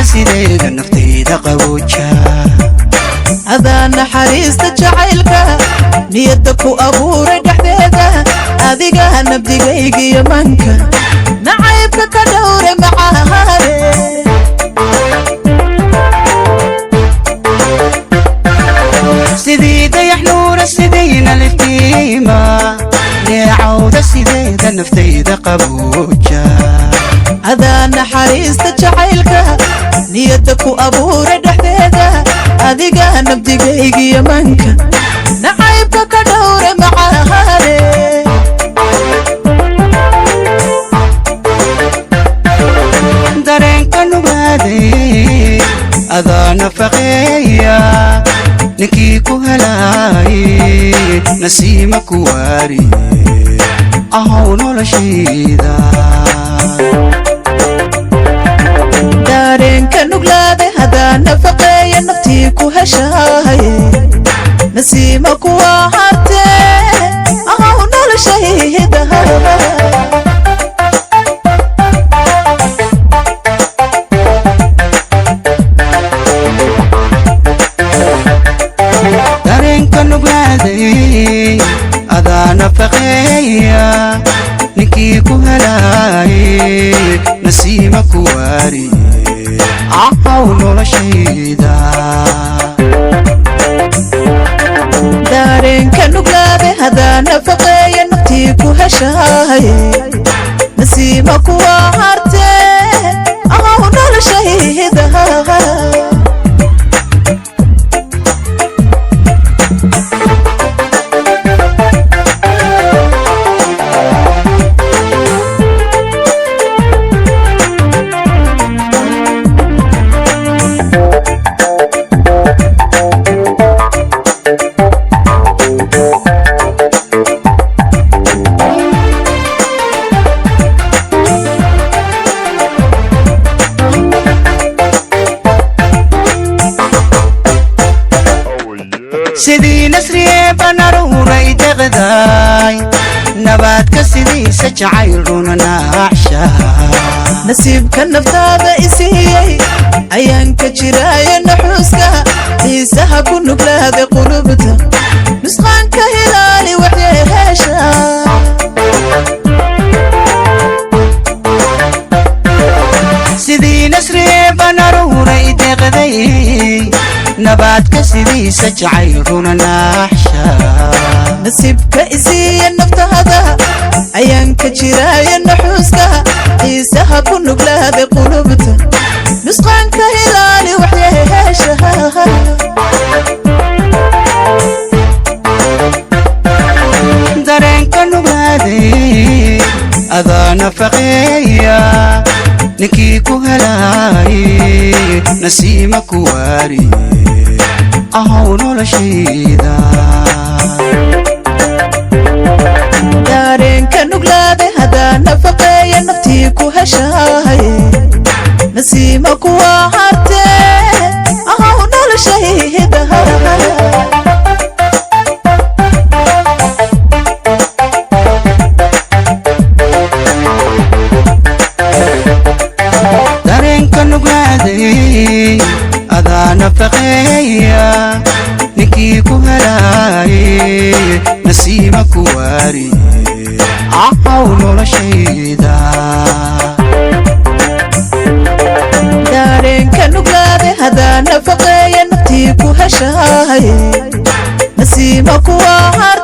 sideeda naftayda qabooja adaan naxariista jacaylka niyadda ku abuuray dhexdeeda adiga nabdigayga iyo manka nacaybka ka dhowre macahaare sidii dayax nuura sidayna liftiima neecawda sideeda naftayda qabooja adaan naxariista jacaylka niyadda ku abuuray dhexdeeda adiga nabdigayga iyo manka nacaybka ka dhowre macahaare dareenka nugaaday adaa nafaqeeya ninkii ku helaaye nasiima ku waariye ahow noloshayda dareenka nuglaade hadaa nafaqeeya naftii ku heshaaye nasiima kuwa hartee ahow noloshayda adaa nafaqeeya ninkii ku helaaye nasiima ku waariye ahow noloshayda dareenka nuglaade hadaa nafaqeeya naftii ku heshaaye nasiima kuwa hartee ahow noloshayda sidii nasriye banaruuray deqdaay nabaadka sidiisa jacayl runa naacsha nasiibka naftaada isiiyey ayaan ka jiraayo naxuuska xiisaha ku nuglaada qulubta nusqaanka hilaali waxyeesha sidii nasriye banaruuray deqday nabaadka sidiisa jacayl runa naaxsha nasiibka isiiya naftaada ayaan ka jiraayo naxuuska xiisaha ku nuglaada qulubta nusqaanka hilaali waxyeesha dareenka nugaaday adaa nafaqeeya ninkii ku helaaye nasiima ku waariye ahow noloshayda dareenka nuglaade hadaa nafaqeeya naftii ku heshaaye nasiima kuwa hartee ahow noloshayda dareenka nugaaday adaa nafaqeeya ninkii ku helaaye nasiima ku waariye ahow noloshayda dareenka nuglaade hadaa nafaqeeya naftii ku heshaaye nasiima kuwa hartee